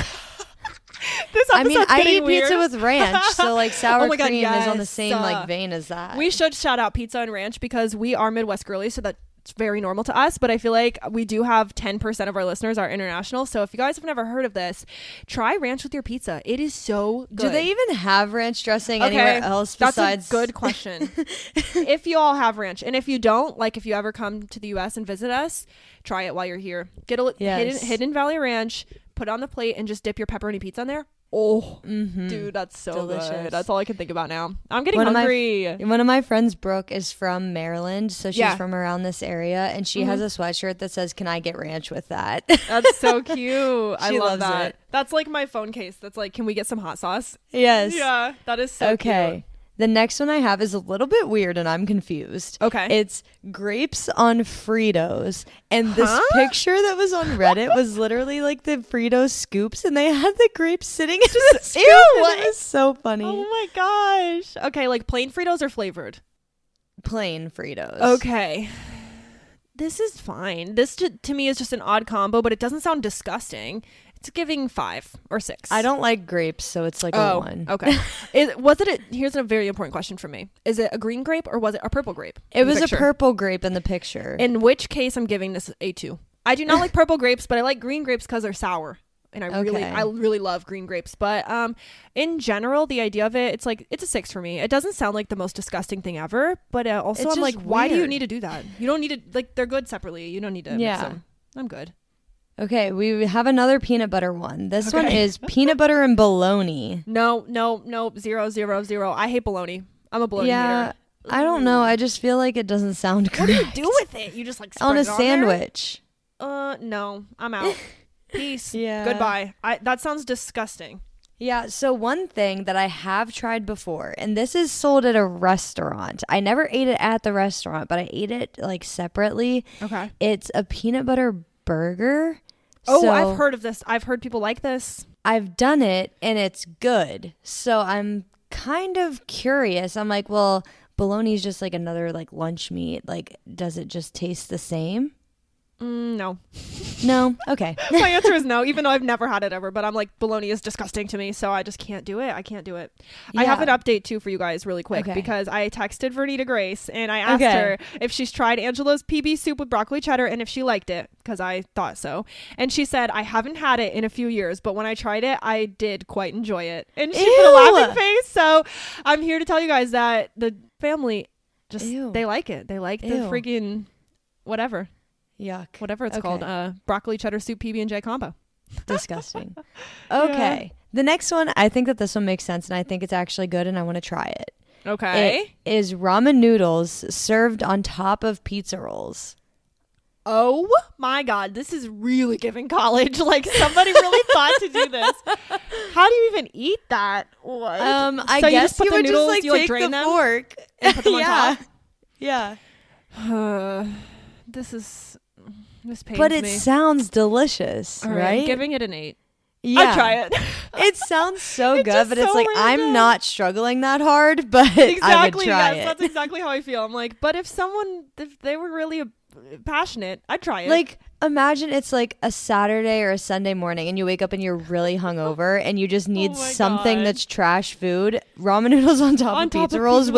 I eat weird. pizza with ranch, so like sour cream is on the same like vein as that. We should shout out pizza and ranch because we are Midwest girlies, so that's very normal to us. But I feel like we do have 10% of our listeners are international. So if you guys have never heard of this, try ranch with your pizza. It is so good. Do they even have ranch dressing anywhere else besides? That's a good question. If you all have ranch, and if you don't, like if you ever come to the US and visit us, try it while you're here. Get a Hidden Valley Ranch, put it on the plate, and just dip your pepperoni pizza in there. Oh, dude, that's so delicious. Good. That's all I can think about now. I'm getting hungry. One of my friends, Brooke, is from Maryland, so she's from around this area, and she has a sweatshirt that says, "Can I get ranch with that?" That's so cute. I love that. It. That's like my phone case. That's like, "Can we get some hot sauce?" Yes. Yeah, that is so cute. The next one I have is a little bit weird and I'm confused. Okay. It's grapes on Fritos. And this picture that was on Reddit was literally like the Frito scoops and they had the grapes sitting in the scoop. Ew! It was so funny. Oh my gosh. Okay, like plain Fritos or flavored? Plain Fritos. Okay. This is fine. This to me is just an odd combo, but it doesn't sound disgusting. It's giving 5 or 6. I don't like grapes, so it's like a 1. Okay. Here's a very important question for me. Is it a green grape or was it a purple grape? It was a purple grape in the picture. In which case I'm giving this a 2. I do not like purple grapes, but I like green grapes because they're sour. And I really love green grapes. But in general, the idea of it's a 6 for me. It doesn't sound like the most disgusting thing ever, but also I'm like, why do you need to do that? You don't need to, like, they're good separately. You don't need to mix them. I'm good. Okay, we have another peanut butter one. This one is peanut butter and bologna. No, 0, 0, 0. I hate bologna. I'm a bologna hater. I don't know. I just feel like it doesn't sound correct. What do you do with it? You just like spread on a it on sandwich. There? No, I'm out. Peace. Yeah. Goodbye. That sounds disgusting. Yeah, so one thing that I have tried before, and this is sold at a restaurant. I never ate it at the restaurant, but I ate it like separately. Okay. It's a peanut butter burger. Oh, so I've heard of this. I've heard people like this. I've done it and it's good. So I'm kind of curious. I'm like, well, bologna is just like another like lunch meat. Like, does it just taste the same? No. No? Okay. My answer is no, even though I've never had it ever. But I'm like, bologna is disgusting to me, so I just can't do it. I can't do it. Yeah. I have an update, too, for you guys really quick. Because I texted Vernita Grace, and I asked her if she's tried Angelo's PB soup with broccoli cheddar and if she liked it, because I thought so. And she said, I haven't had it in a few years, but when I tried it, I did quite enjoy it. And she put a laughing face. So I'm here to tell you guys that the family just, they like it. They like the freaking whatever. Yuck. Whatever it's called. Broccoli cheddar soup PB&J combo. Disgusting. Okay. Yeah. The next one, I think that this one makes sense and I think it's actually good and I want to try it. Okay. It is ramen noodles served on top of pizza rolls. Oh my God. This is really giving college. Like somebody really thought to do this. How do you even eat that? What? I guess you would just like take the fork and put them on top? Yeah. This pains but it me. Sounds delicious, right? I'm giving it an 8. Yeah. I'd try it. It sounds so good, but it's so like random. I'm not struggling that hard, but I would try it. That's exactly how I feel. I'm like, but if they were really passionate, I'd try it. Like, imagine it's like a Saturday or a Sunday morning and you wake up and you're really hungover and you just need something that's trash food. Ramen noodles on top of pizza rolls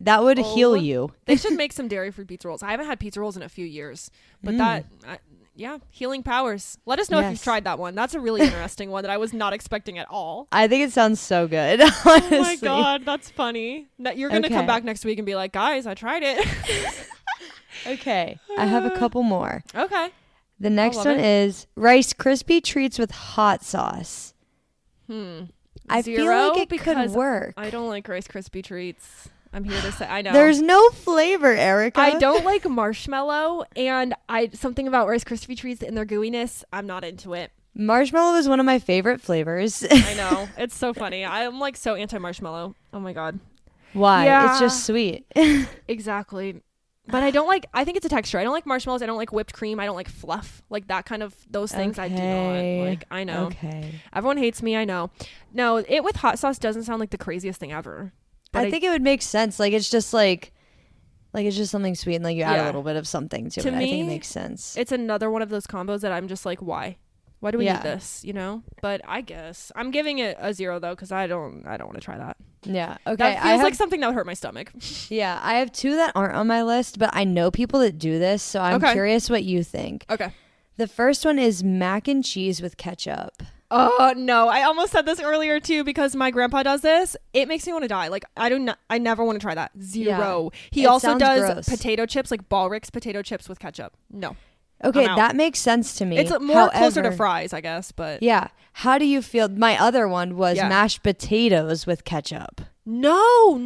that would heal you. They should make some dairy-free pizza rolls. I haven't had pizza rolls in a few years. But healing powers. Let us know if you've tried that one. That's a really interesting one that I was not expecting at all. I think it sounds so good, honestly. Oh my God, that's funny. You're going to come back next week and be like, guys, I tried it. Okay, I have a couple more. Okay. The next one is Rice Krispie Treats with hot sauce. I feel like it could work. I don't like Rice Krispie Treats. I'm here to say I know. There's no flavor, Arika. I don't like marshmallow, and something about Rice Krispie Treats and their gooiness, I'm not into it. Marshmallow is one of my favorite flavors. I know. It's so funny. I'm like so anti-marshmallow. Oh my God. Why? Yeah. It's just sweet. Exactly. But I think it's a texture. I don't like marshmallows. I don't like whipped cream. I don't like fluff. Like that kind of, those things I do not like. I know. Okay. Everyone hates me. I know. No, it with hot sauce doesn't sound like the craziest thing ever. But I think it would make sense. Like it's just like it's just something sweet and like you add a little bit of something to it. I think it makes sense. It's another one of those combos that I'm just like, why? Why do we need this? You know? But I guess I'm giving it a 0 though, because I don't want to try that. Yeah. Okay. That feels like something that would hurt my stomach. Yeah. I have 2 that aren't on my list, but I know people that do this, so I'm curious what you think. Okay. The first one is mac and cheese with ketchup. Oh no, I almost said this earlier too because my grandpa does this. It makes me want to die. Like I never want to try that. 0. Yeah. He also does gross. Potato chips, like Ballricks potato chips with ketchup. No. Okay, that makes sense to me. It's more closer to fries, I guess, but yeah. How do you feel? My other one was mashed potatoes with ketchup. No.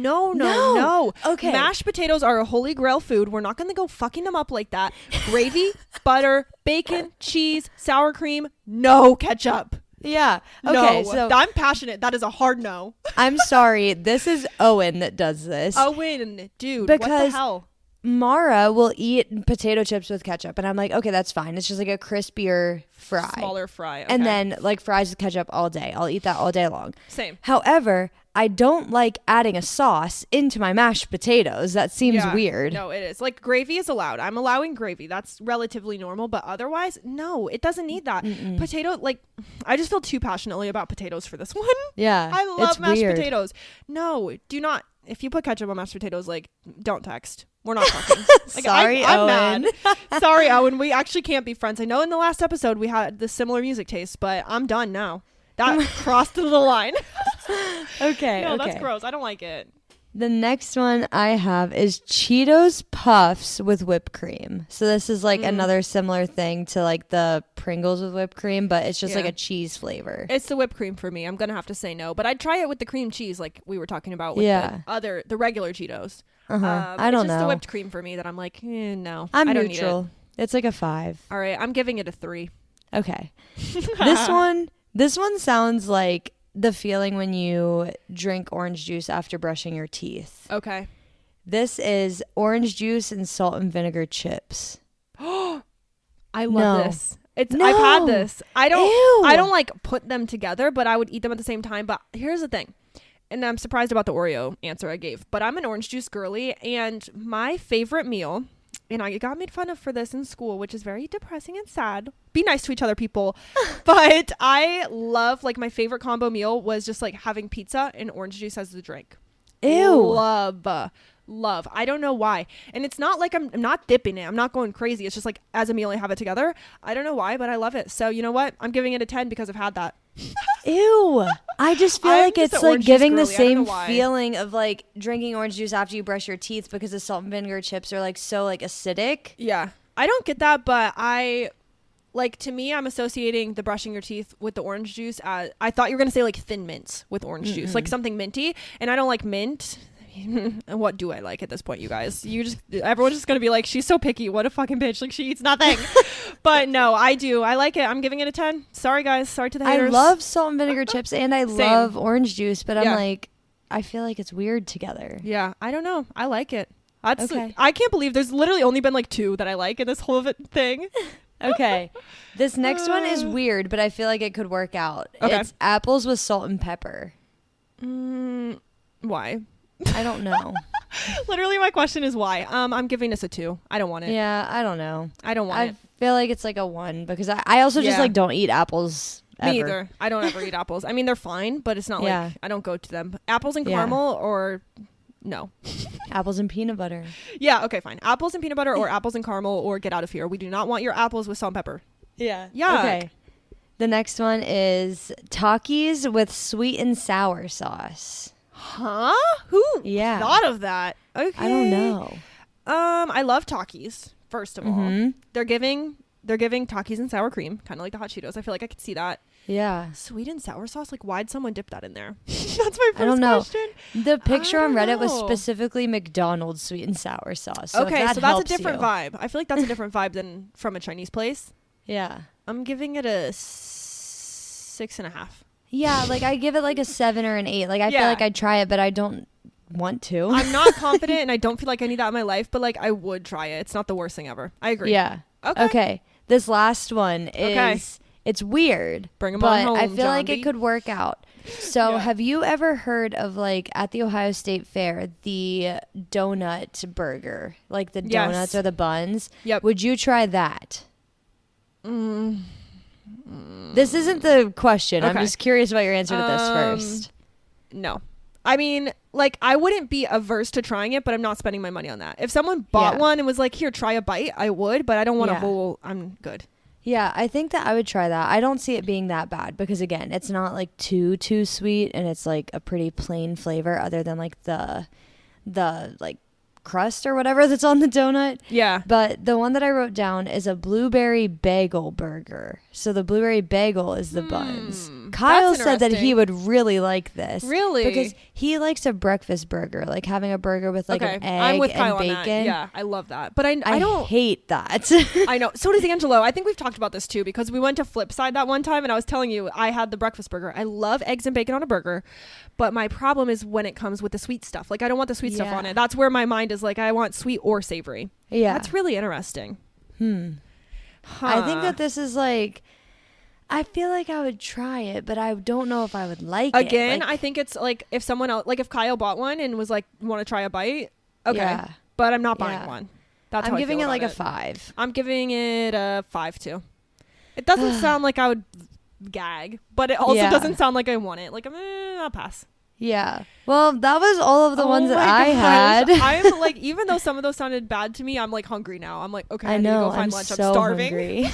Okay. Mashed potatoes are a holy grail food. We're not going to go fucking them up like that. Gravy, butter, bacon, cheese, sour cream, no ketchup. Yeah. Okay. No. So I'm passionate. That is a hard no. I'm sorry. This is Owen that does this. Owen, dude. Because what the hell? Mara will eat potato chips with ketchup, and I'm like, okay, that's fine. It's just like a crispier fry. Smaller fry. Okay. And then like fries with ketchup all day. I'll eat that all day long. Same. However, I don't like adding a sauce into my mashed potatoes. That seems weird. No, it is. Like gravy is allowed. I'm allowing gravy. That's relatively normal. But otherwise, no, it doesn't need that. Potato, like, I just feel too passionately about potatoes for this one. Yeah. I love mashed potatoes. No, do not. If you put ketchup on mashed potatoes, like, don't text. We're not talking. Like, Sorry, I'm Owen. mad. Sorry, Owen. We actually can't be friends. I know in the last episode we had the similar music taste, but I'm done now. That crossed the line. Okay. No, that's gross. I don't like it. The next one I have is Cheetos Puffs with whipped cream. So this is like another similar thing to like the Pringles with whipped cream, but it's just like a cheese flavor. It's the whipped cream for me. I'm going to have to say no, but I'd try it with the cream cheese like we were talking about with the regular Cheetos. I don't know. It's just the whipped cream for me that I'm like, no. I'm I don't neutral. Need It's like a 5. All right. I'm giving it a 3. Okay. This one sounds like the feeling when you drink orange juice after brushing your teeth. Okay. This is orange juice and salt and vinegar chips. I love this. I've had this. I don't like put them together, but I would eat them at the same time. But here's the thing. And I'm surprised about the Oreo answer I gave, but I'm an orange juice girly, and my favorite meal, and I got made fun of for this in school, which is very depressing and sad. Be nice to each other, people. But I love, like, my favorite combo meal was just like having pizza and orange juice as the drink. Ew. Love. I don't know why. And it's not like I'm not dipping it. I'm not going crazy. It's just like as a meal I have it together. I don't know why, but I love it. So you know what? I'm giving it a 10 because I've had that. Ew. I just feel like it's like giving the same feeling of like drinking orange juice after you brush your teeth because the salt and vinegar chips are like so like acidic. Yeah. I don't get that, but to me, I'm associating the brushing your teeth with the orange juice. I thought you were going to say like thin mints with orange juice, like something minty. And I don't like mint. And what do I like at this point, you guys? Everyone's just gonna be like, she's so picky, what a fucking bitch, like she eats nothing. But no, I do, I like it. I'm giving it a 10. Sorry guys, sorry to the haters. I love salt and vinegar chips and I love orange juice, but I'm like, I feel like it's weird together. Yeah, I don't know, I like it. That's okay. I can't believe there's literally only been like 2 that I like in this whole thing. Okay, this next one is weird, but I feel like it could work out. Okay. It's apples with salt and pepper. Why? I don't know. Literally my question is why. I'm giving this a 2. I don't want it. Yeah, I don't know. I don't want it. I feel like it's like a 1 because I also just like don't eat apples ever. Me either. I don't ever eat apples. I mean, they're fine, but it's not like I don't go to them. Apples and caramel or no. Apples and peanut butter. Yeah, okay, fine. Apples and peanut butter or apples and caramel or get out of here. We do not want your apples with salt and pepper. Yeah. Yeah. Okay. The next one is Takis with sweet and sour sauce. Huh? Who thought of that? Okay. I don't know. I love Takis, first of all. They're giving Takis and sour cream, kind of like the hot Cheetos. I feel like I could see that. Yeah. Sweet and sour sauce? Like, why'd someone dip that in there? That's my first I don't know. question. The picture on Reddit was specifically McDonald's sweet and sour sauce. So okay, so that's a different vibe. I feel like that's a different vibe than from a Chinese place. Yeah. I'm giving it a 6. 6.5. Yeah, like I give it like a 7 or an 8. Like I feel like I'd try it, but I don't want to. I'm not confident and I don't feel like I need that in my life, but like I would try it. It's not the worst thing ever. I agree. Yeah. Okay. This last one is it's weird, Bring 'em but on home, I feel like John it B. could work out. So have you ever heard of like at the Ohio State Fair, the donut burger, like the donuts or the buns? Yep. Would you try that? This isn't the question. I'm just curious about your answer to this first. No. I mean, like, I wouldn't be averse to trying it, but I'm not spending my money on that. If someone bought one and was like, here, try a bite, I would, but I don't want a whole, I'm good. Yeah, I think that I would try that. I don't see it being that bad because, again, it's not, like, too sweet, and it's, like, a pretty plain flavor other than, like, the like, crust or whatever that's on the donut. Yeah. But the one that I wrote down is a blueberry bagel burger. So the blueberry bagel is the buns. Kyle said that he would really like this. Really? Because he likes a breakfast burger, like having a burger with like an egg I'm with Kyle and bacon. on that. Yeah, I love that. But I don't hate that. I know. So does Angelo. I think we've talked about this too because we went to Flipside that one time and I was telling you I had the breakfast burger. I love eggs and bacon on a burger, but my problem is when it comes with the sweet stuff. Like I don't want the sweet stuff on it. That's where my mind is like I want sweet or savory. Yeah. That's really interesting. I think that this is like I feel like I would try it, but I don't know if I would like it. Again, like, I think it's like if someone else, like if Kyle bought one and was like, want to try a bite? Okay. Yeah. But I'm not buying one. That's how I'm giving I feel it like about a 5. I'm giving it a 5 too. It doesn't sound like I would gag, but it also doesn't sound like I want it. Like, I'll pass. Yeah. Well, that was all of the ones that I had. I'm like, even though some of those sounded bad to me, I'm like hungry now. I'm like, okay, I need to go find lunch. So I'm starving. Hungry.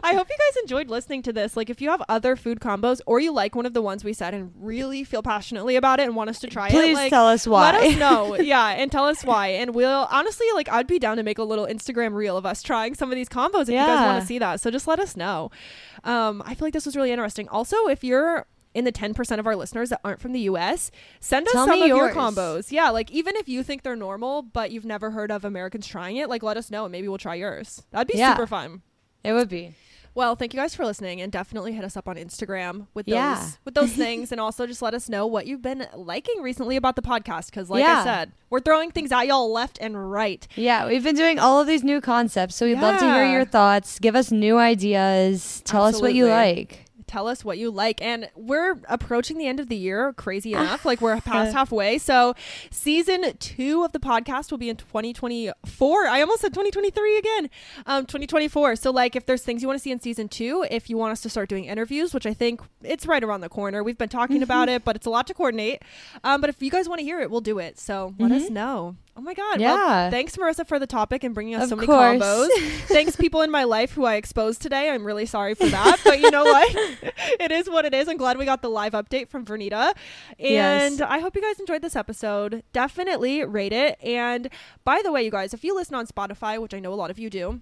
I hope you guys enjoyed listening to this. Like, if you have other food combos or you like one of the ones we said and really feel passionately about it and want us to try please like, tell us why. Let us know. Yeah, and tell us why. And we'll honestly, like, I'd be down to make a little Instagram reel of us trying some of these combos if you guys want to see that. So just let us know. I feel like this was really interesting. Also, if you're in the 10% of our listeners that aren't from the US, send us some of your combos. Yeah, like even if you think they're normal, but you've never heard of Americans trying it, like let us know and maybe we'll try yours. That'd be super fun. It would be. Well, thank you guys for listening and definitely hit us up on Instagram with those things and also just let us know what you've been liking recently about the podcast because like I said, we're throwing things at y'all left and right. Yeah, we've been doing all of these new concepts, so we'd love to hear your thoughts. Give us new ideas. Tell us what you like. Tell us what you like. And we're approaching the end of the year, crazy enough. Like we're past halfway. So season 2 of the podcast will be in 2024. I almost said 2023 again. 2024. So like if there's things you want to see in season 2, if you want us to start doing interviews, which I think it's right around the corner. We've been talking about it, but it's a lot to coordinate. But if you guys want to hear it, we'll do it. So let us know. Oh my God. Yeah. Well, thanks, Marissa, for the topic and bringing us so many combos. Thanks, people in my life who I exposed today. I'm really sorry for that. But you know what? It is what it is. I'm glad we got the live update from Vernita. And I hope you guys enjoyed this episode. Definitely rate it. And by the way, you guys, if you listen on Spotify, which I know a lot of you do,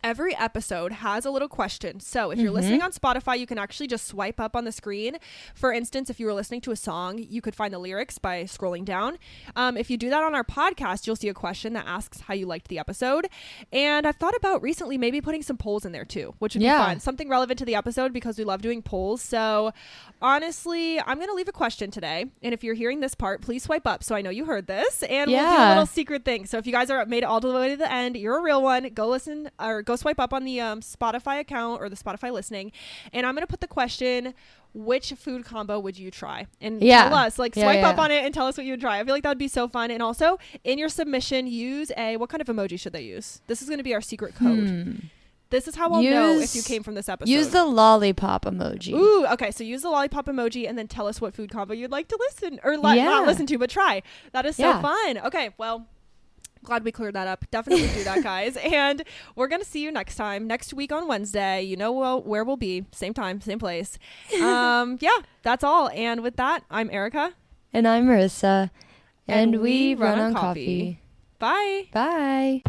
every episode has a little question. So if you're listening on Spotify, you can actually just swipe up on the screen. For instance, if you were listening to a song, you could find the lyrics by scrolling down. If you do that on our podcast, you'll see a question that asks how you liked the episode. And I've thought about recently maybe putting some polls in there too, which would be fun. Something relevant to the episode because we love doing polls. So honestly, I'm going to leave a question today. And if you're hearing this part, please swipe up so I know you heard this. And we'll do a little secret thing. So if you guys are made it all the way to the end, you're a real one. Go listen or go swipe up on the Spotify account or the Spotify listening. And I'm going to put the question, which food combo would you try? And tell us, like swipe up on it and tell us what you would try. I feel like that would be so fun. And also in your submission, use what kind of emoji should they use? This is going to be our secret code. This is how I'll know if you came from this episode. Use the lollipop emoji. Ooh, okay. So use the lollipop emoji and then tell us what food combo you'd like to listen or not listen to, but try. That is so fun. Okay, well, glad we cleared that up. Definitely do that, guys. And we're going to see you next time, next week on Wednesday. You know where we'll be. Same time, same place. That's all. And with that, I'm Arika. And I'm Marissa. And we run on coffee. Bye. Bye.